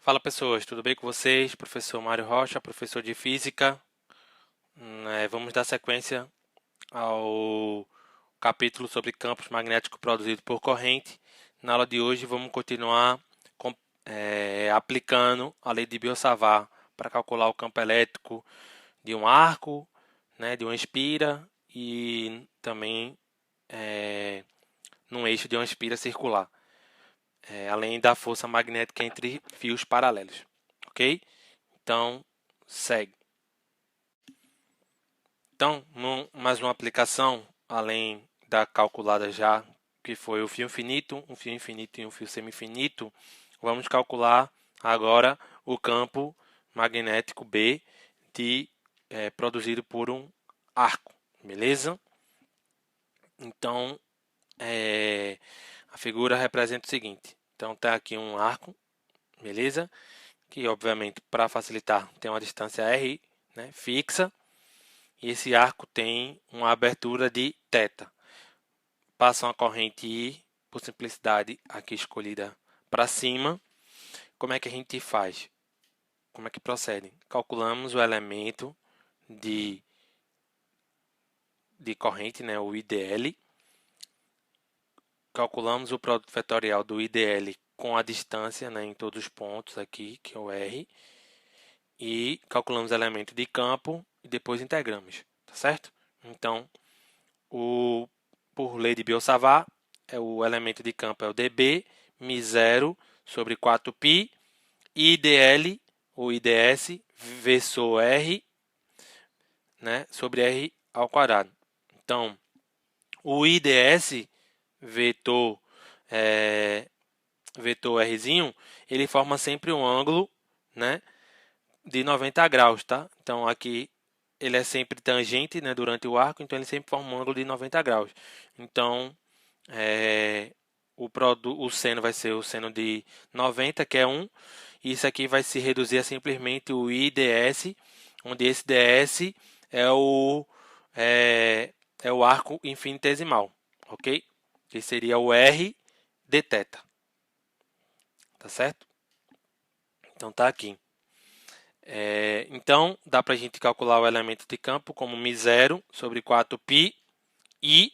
Fala pessoas, tudo bem com vocês? Professor Mário Rocha, professor de Física. Vamos dar sequência ao capítulo sobre campos magnéticos produzidos por corrente. Na aula de hoje vamos continuar aplicando a lei de Biot-Savart para calcular o campo elétrico de um arco, de uma espira e também num eixo de uma espira circular, além da força magnética entre fios paralelos, ok? Então, segue. Então, mais uma aplicação, além da calculada já, que foi o fio infinito e um fio semi-infinito, vamos calcular agora o campo magnético B produzido por um arco, beleza? Então, a figura representa o seguinte. Então, está aqui um arco, beleza? Que, obviamente, para facilitar, tem uma distância R, fixa. E esse arco tem uma abertura de θ. Passa uma corrente I, por simplicidade, aqui escolhida para cima. Como é que a gente faz? Como é que procede? Calculamos o elemento de corrente, o IDL. Calculamos o produto vetorial do IDL com a distância em todos os pontos aqui, que é o R. E calculamos o elemento de campo e depois integramos, tá certo? Então, por lei de Biot-Savart, o elemento de campo é o dB, μ0 sobre 4π, IDL, ou IDS, vezes R, sobre R ao quadrado. Então, o IDS, vetor Rzinho, ele forma sempre um ângulo, de 90 graus, tá? Então, aqui ele é sempre tangente, durante o arco, então ele sempre forma um ângulo de 90 graus. Então, o seno vai ser o seno de 90, que é 1. E isso aqui vai se reduzir a simplesmente o IDS, onde esse ds é o arco infinitesimal, ok? Que seria o R de θ. Tá certo? Então, tá aqui. Então, dá para a gente calcular o elemento de campo como μ0 sobre 4π e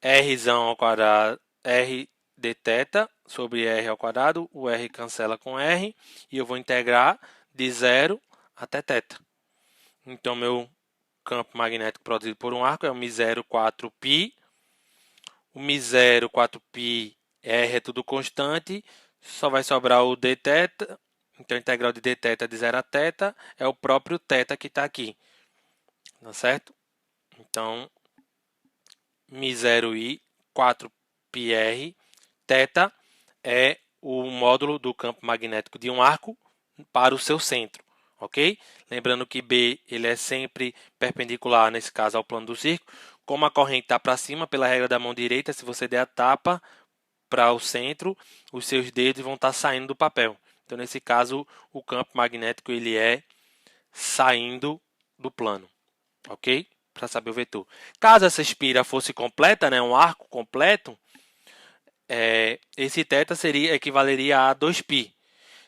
R ao quadrado, R de θ sobre R ao quadrado, o R cancela com R, e eu vou integrar de 0 até θ. Então, meu campo magnético produzido por um arco é o μ0, 4π. O μ0, 4π, R é tudo constante, só vai sobrar o dθ. Então, a integral de dθ de 0 a θ é o próprio θ que está aqui. Tá certo? Então, μ0i, 4πr, θ é o módulo do campo magnético de um arco para o seu centro. Ok? Lembrando que B ele é sempre perpendicular, nesse caso, ao plano do círculo. Como a corrente está para cima, pela regra da mão direita, se você der a tapa para o centro, os seus dedos vão estar saindo do papel. Então, nesse caso, o campo magnético ele é saindo do plano, ok? Para saber o vetor. Caso essa espira fosse completa, um arco completo, esse θ equivaleria a 2π.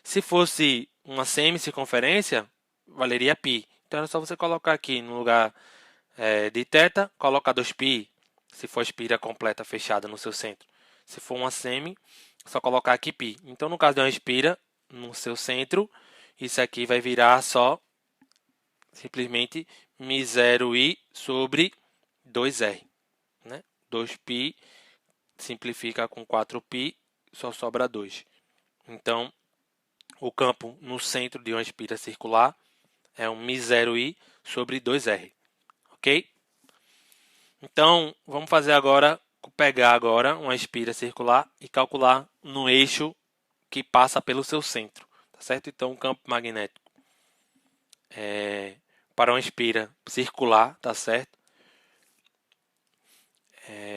Se fosse uma semicircunferência, valeria π. Então, é só você colocar aqui no lugar de θ, colocar 2π, se for a espira completa fechada no seu centro. Se for uma semi, só colocar aqui π. Então, no caso de uma espira no seu centro, isso aqui vai virar só simplesmente μ0i sobre 2r. 2π simplifica com 4π, só sobra 2. Então, o campo no centro de uma espira circular é um μ0i sobre 2r. Ok? Então, vamos pegar agora uma espira circular e calcular no eixo que passa pelo seu centro. Tá certo? Então, o campo magnético para uma espira circular, tá certo?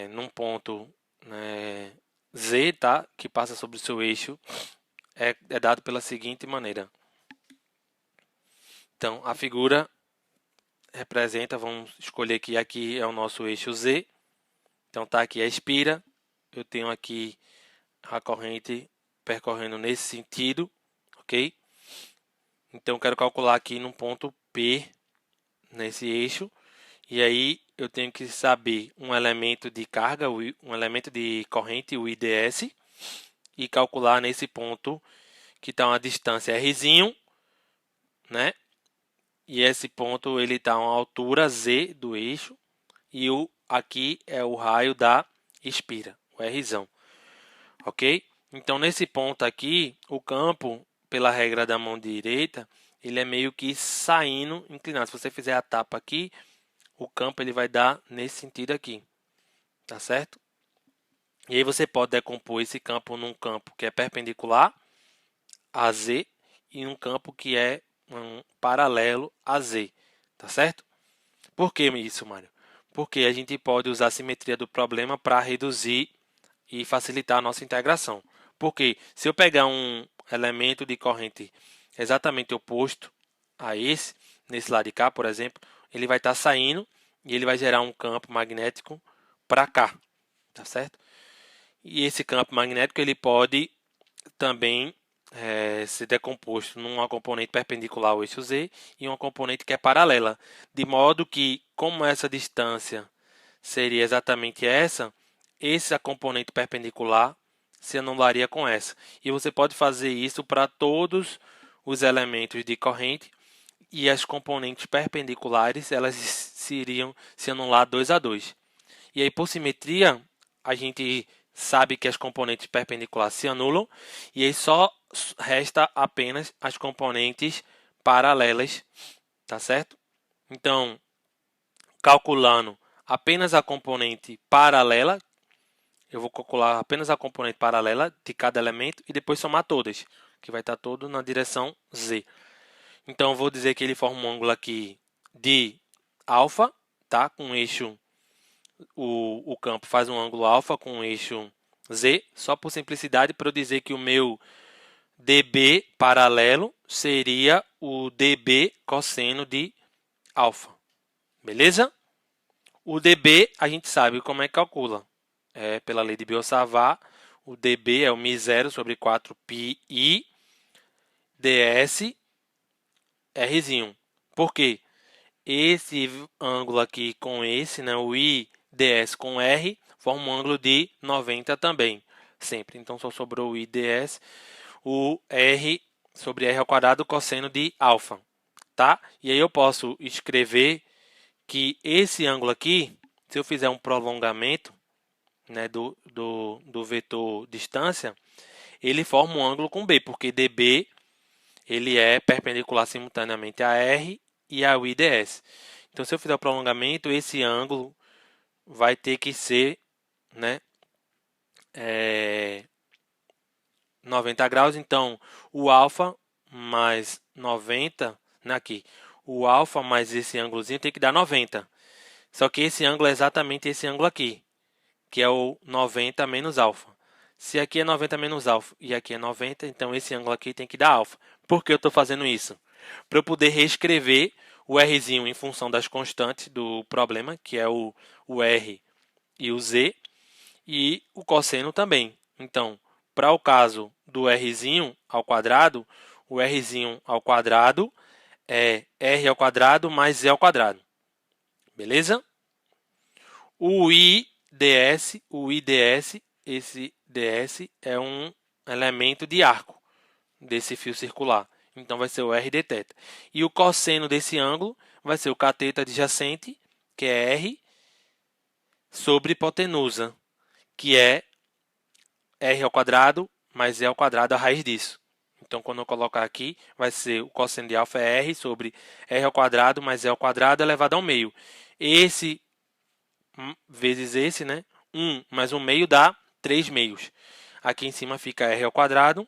Num ponto Z, tá? Que passa sobre o seu eixo, é dado pela seguinte maneira. Então, a figura representa, vamos escolher que aqui é o nosso eixo Z. Então, tá aqui a espira. Eu tenho aqui a corrente percorrendo nesse sentido, ok? ok? Então, eu quero calcular aqui no ponto P, nesse eixo, e aí eu tenho que saber um elemento de carga, um elemento de corrente, o IDS, e calcular nesse ponto que está uma distância R', né? E esse ponto ele está a uma altura Z do eixo, e aqui é o raio da espira, o R', ok? Então, nesse ponto aqui, o campo, pela regra da mão direita, ele é meio que saindo inclinado. Se você fizer a tapa aqui, o campo ele vai dar nesse sentido aqui, tá certo? E aí você pode decompor esse campo num campo que é perpendicular a Z e um campo que é paralelo a Z, tá certo? Por que isso, Mário? Porque a gente pode usar a simetria do problema para reduzir e facilitar a nossa integração. Porque se eu pegar um elemento de corrente exatamente oposto a esse, nesse lado de cá, por exemplo, ele vai estar saindo e ele vai gerar um campo magnético para cá, tá certo? E esse campo magnético ele pode também ser decomposto numa componente perpendicular ao eixo Z e uma componente que é paralela, de modo que, como essa distância seria exatamente essa componente perpendicular se anularia com essa. E você pode fazer isso para todos os elementos de corrente e as componentes perpendiculares elas iriam se anular 2 a 2. E aí, por simetria, a gente sabe que as componentes perpendiculares se anulam e aí só resta apenas as componentes paralelas, tá certo? Então, calculando apenas a componente paralela, eu vou calcular apenas a componente paralela de cada elemento e depois somar todas, que vai estar todo na direção Z. Então, eu vou dizer que ele forma um ângulo aqui de alfa, tá? Com um eixo, o campo faz um ângulo alfa com um eixo Z, só por simplicidade, para eu dizer que o meu dB paralelo seria o dB cosseno de alfa. Beleza? O dB a gente sabe como é que calcula. É pela lei de Biot-Savart, o dB é o μ0 sobre 4πi ds R'. Por quê? Esse ângulo aqui com esse, né, o IDS com R, forma um ângulo de 90 também, sempre. Então, só sobrou o IDS, o R sobre R ao quadrado cosseno de alfa, tá? E aí eu posso escrever que esse ângulo aqui, se eu fizer um prolongamento, né, do vetor distância, ele forma um ângulo com B, porque dB ele é perpendicular simultaneamente a R e ao IDS. Então, se eu fizer o prolongamento, esse ângulo vai ter que ser, né, 90 graus. Então, o alfa mais 90, né, aqui, o alfa mais esse ângulozinho tem que dar 90. Só que esse ângulo é exatamente esse ângulo aqui, que é o 90 menos alfa. Se aqui é 90 menos alfa e aqui é 90, então esse ângulo aqui tem que dar alfa. Por que eu estou fazendo isso? Para eu poder reescrever o Rzinho em função das constantes do problema, que é o R e o Z, e o cosseno também. Então, para o caso do Rzinho ao quadrado, o Rzinho ao quadrado é R ao quadrado mais Z ao quadrado. Beleza? O IDS, esse ds é um elemento de arco desse fio circular. Então, vai ser o R d θ. E o cosseno desse ângulo vai ser o cateto adjacente, que é R, sobre hipotenusa, que é R ao quadrado mais Z ao quadrado, a raiz disso. Então, quando eu colocar aqui, vai ser o cosseno de alfa é R sobre R ao quadrado mais Z ao quadrado elevado ao meio. Esse vezes esse, né? 1 mais 1 meio dá 3 meios. Aqui em cima fica R ao quadrado,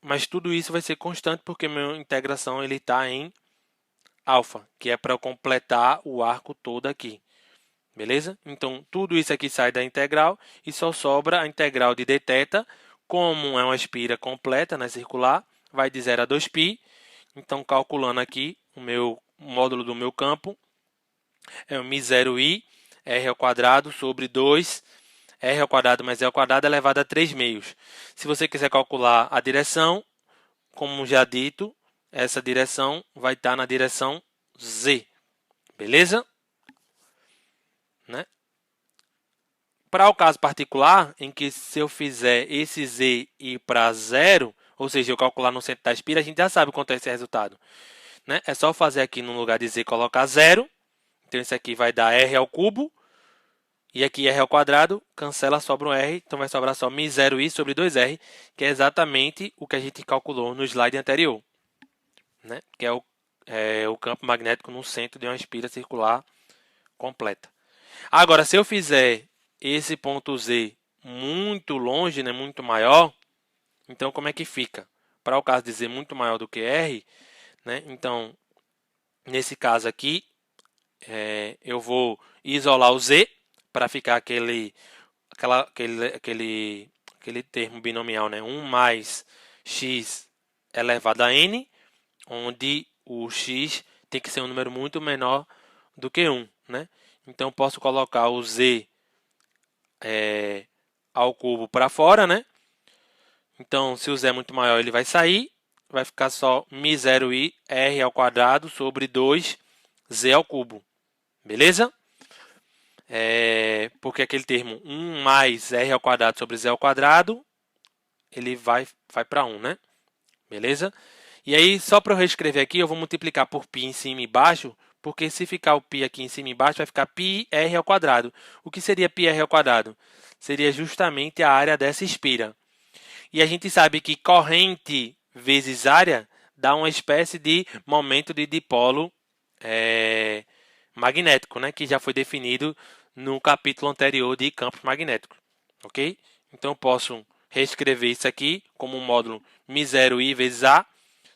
mas tudo isso vai ser constante porque minha integração ele está em alfa, que é para completar o arco todo aqui. Beleza? Então, tudo isso aqui sai da integral e só sobra a integral de dθ. Como é uma espira completa, né, circular, vai de 0 a 2π. Então, calculando aqui, o módulo do meu campo é o μ0i, r ao quadrado sobre 2, r ao quadrado mais e ao quadrado elevado a 3 meios. Se você quiser calcular a direção, como já dito, essa direção vai estar na direção Z. Beleza? Né? Para o caso particular, em que se eu fizer esse Z ir para 0, ou seja, eu calcular no centro da espira, a gente já sabe quanto é esse resultado. Né? É só fazer aqui no lugar de Z colocar 0. Então, isso aqui vai dar R ao cubo. E aqui R ao quadrado, cancela, sobra um R. Então, vai sobrar só μ0i sobre 2R, que é exatamente o que a gente calculou no slide anterior. Né? Que é o campo magnético no centro de uma espira circular completa. Agora, se eu fizer esse ponto Z muito longe, né, muito maior, então como é que fica? Para o caso de Z muito maior do que R, né, então, nesse caso aqui, eu vou isolar o Z para ficar aquele termo binomial, né, 1 mais x elevado a n, onde o x tem que ser um número muito menor do que 1. Né? Então, posso colocar o Z ao cubo para fora, né? Então, se o Z é muito maior, ele vai sair. Vai ficar só μ0i r ao quadrado sobre 2z ao cubo. Beleza? Porque aquele termo 1 mais r ao quadrado sobre z ao quadrado, ele vai para 1, né? Beleza? E aí, só para eu reescrever aqui, eu vou multiplicar por π em cima e embaixo, porque se ficar o π aqui em cima e embaixo, vai ficar πr ao quadrado. O que seria πr ao quadrado? Seria justamente a área dessa espira. E a gente sabe que corrente vezes área dá uma espécie de momento de dipolo magnético, né? Que já foi definido no capítulo anterior de campos magnéticos. Ok? Então, eu posso reescrever isso aqui como um módulo μ0i vezes A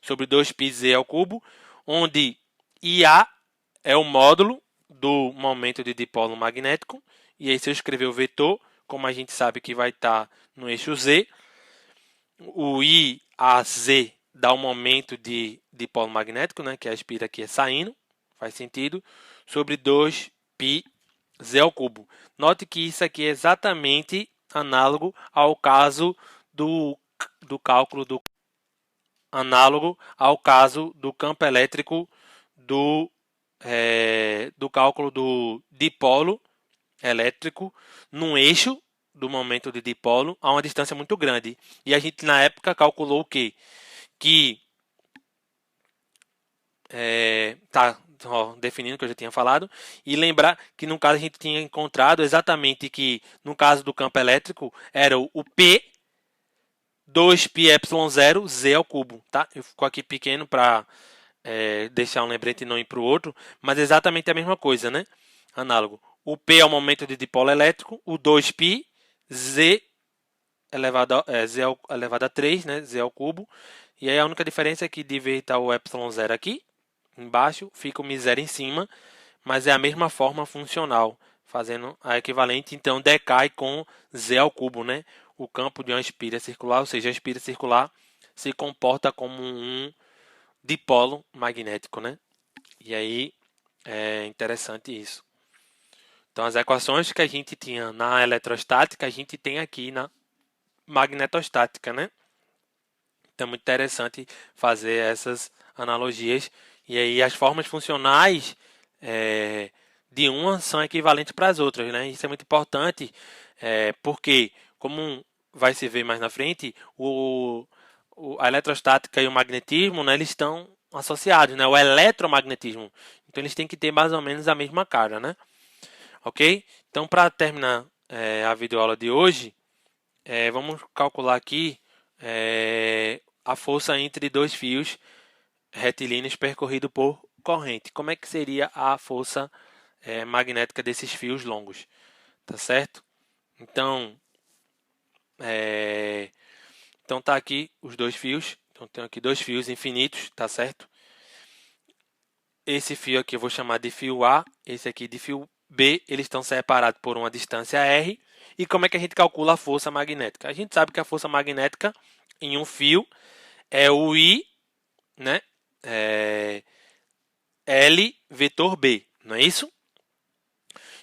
sobre 2πz ao cubo, onde IA é o módulo do momento de dipolo magnético. E aí, se eu escrever o vetor, como a gente sabe que vai estar no eixo Z, o IAZ dá o momento de dipolo magnético, né, que a espira aqui é saindo, faz sentido, sobre 2πz ao cubo. Note que isso aqui é exatamente análogo ao caso do cálculo do campo elétrico do cálculo do dipolo elétrico num eixo do momento de dipolo a uma distância muito grande. E a gente, na época, calculou o quê? Que definindo o que eu já tinha falado, e lembrar que no caso a gente tinha encontrado exatamente que no caso do campo elétrico era o P 2πε0 z ao cubo, tá? Eu fico aqui pequeno para deixar um lembrete e não ir para o outro, mas exatamente a mesma coisa, né? Análogo. O P é o momento de dipolo elétrico, o 2π, z elevado a 3, né? Z ao cubo. E aí a única diferença é que de vez estar o ε0 aqui, embaixo, fica o μ0 em cima, mas é a mesma forma funcional, fazendo a equivalente, então decai com z ao cubo, né? O campo de uma espira circular, ou seja, a espira circular se comporta como um dipolo magnético, né? E aí é interessante isso. Então, as equações que a gente tinha na eletrostática, a gente tem aqui na magnetostática, né? Então, é muito interessante fazer essas analogias. E aí, as formas funcionais de uma são equivalentes para as outras, né? Isso é muito importante, porque, como vai se ver mais na frente, a eletrostática e o magnetismo, né, eles estão associados, né? O eletromagnetismo. Então, eles têm que ter mais ou menos a mesma cara, né? Ok? Então, para terminar a videoaula de hoje, vamos calcular aqui a força entre dois fios retilíneos percorrido por corrente. Como é que seria a força magnética desses fios longos? Tá certo? Então, tá aqui os dois fios. Então, tenho aqui dois fios infinitos, tá certo? Esse fio aqui eu vou chamar de fio A, esse aqui de fio B, eles estão separados por uma distância R. E como é que a gente calcula a força magnética? A gente sabe que a força magnética em um fio é o I, né? L vetor B, não é isso?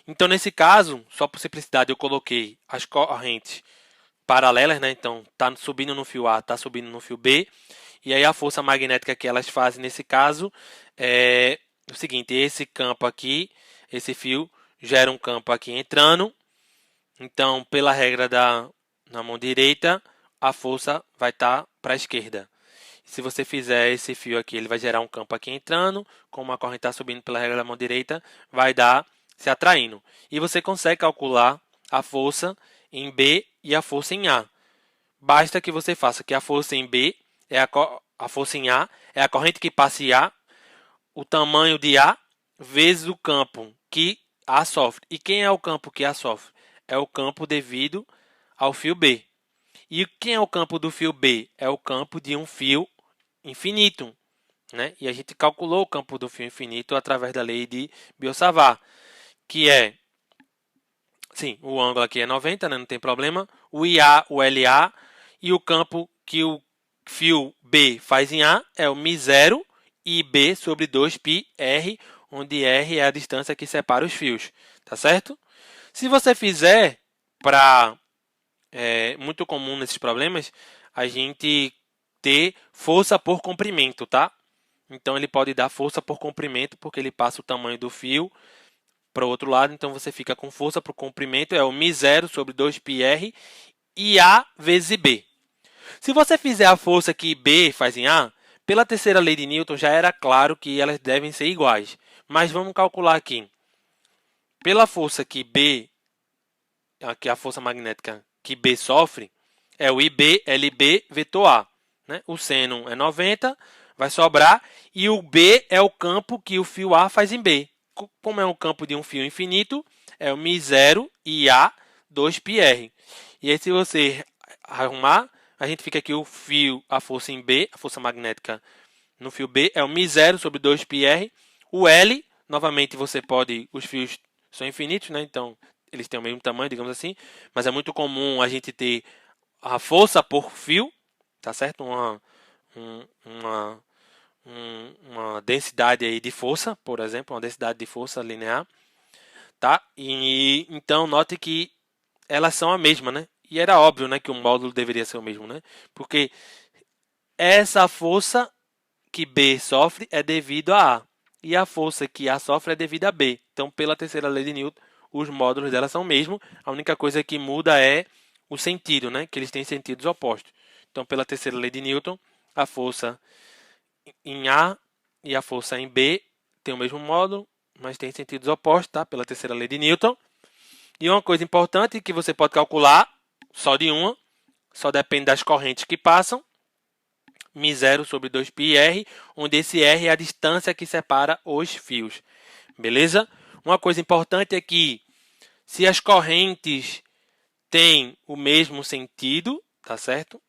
Então, nesse caso, só por simplicidade, eu coloquei as correntes paralelas, né? Então, está subindo no fio A, está subindo no fio B. E aí a força magnética que elas fazem nesse caso é o seguinte, esse campo aqui, esse fio gera um campo aqui entrando. Então, pela regra na mão direita, a força vai estar para a esquerda. Se você fizer esse fio aqui, ele vai gerar um campo aqui entrando, como a corrente está subindo pela regra da mão direita, vai dar se atraindo. E você consegue calcular a força em B e a força em A. Basta que você faça que a força em B é a força em A é a corrente que passa em A, o tamanho de A vezes o campo que A sofre. E quem é o campo que A sofre? É o campo devido ao fio B. E quem é o campo do fio B? É o campo de um fio infinito, né? E a gente calculou o campo do fio infinito através da lei de Biot-Savart, que é, sim, o ângulo aqui é 90, né? Não tem problema. O IA, o LA e o campo que o fio B faz em A é o μ0 IB sobre 2πr, onde R é a distância que separa os fios, tá certo? Se você fizer para muito comum nesses problemas, a gente ter força por comprimento, tá? Então ele pode dar força por comprimento porque ele passa o tamanho do fio para o outro lado, então você fica com força por comprimento, é o μ0 sobre 2πr e A vezes B. Se você fizer a força que B faz em A, pela terceira lei de Newton já era claro que elas devem ser iguais. Mas vamos calcular aqui. Pela força que B, aqui a força magnética que B sofre, é o IB, LB, vetor A. Né? O seno é 90, vai sobrar, e o B é o campo que o fio A faz em B. Como é um campo de um fio infinito, é o μ0 e A 2πr. E aí se você arrumar, a gente fica aqui o fio, a força em B, a força magnética no fio B é o μ0 sobre 2πr. O L, novamente você pode, os fios são infinitos, né? Então eles têm o mesmo tamanho, digamos assim, mas é muito comum a gente ter a força por fio, tá certo? Uma densidade aí de força, por exemplo, uma densidade de força linear, tá? E então note que elas são a mesma, né? E era óbvio, né, que o módulo deveria ser o mesmo, né? Porque essa força que B sofre é devido a A e a força que A sofre é devido a B. Então, pela terceira lei de Newton, os módulos dela são o mesmo. A única coisa que muda é o sentido, né? Que eles têm sentidos opostos. Então, pela terceira lei de Newton, a força em A e a força em B tem o mesmo módulo, mas tem sentidos opostos, tá? Pela terceira lei de Newton. E uma coisa importante que você pode calcular, só de uma, só depende das correntes que passam, μ0 sobre 2πr, onde esse r é a distância que separa os fios. Beleza? Uma coisa importante é que se as correntes têm o mesmo sentido, tá certo?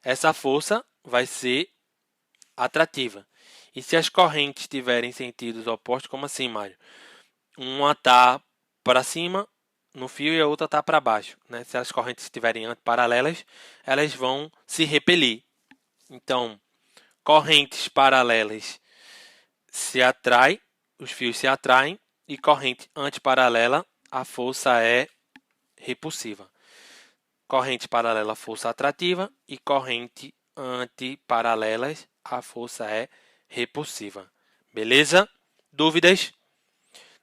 Essa força vai ser atrativa. E se as correntes tiverem sentidos opostos, como assim, Mário? Uma está para cima no fio e a outra está para baixo. Né? Se as correntes estiverem antiparalelas, elas vão se repelir. Então, correntes paralelas se atraem, os fios se atraem, e corrente antiparalela, a força é repulsiva. Corrente paralela, força atrativa, e corrente antiparalelas, a força é repulsiva. Beleza? Dúvidas?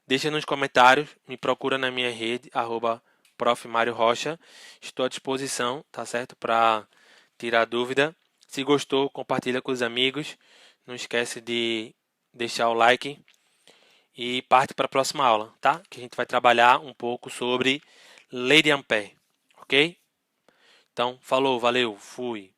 Deixa nos comentários, me procura na minha rede, @Prof. Mário Rocha. Estou à disposição, tá certo? Para tirar dúvida. Se gostou, compartilha com os amigos. Não esquece de deixar o like e parte para a próxima aula, tá? Que a gente vai trabalhar um pouco sobre lei de Ampère, ok? Então, falou, valeu, fui.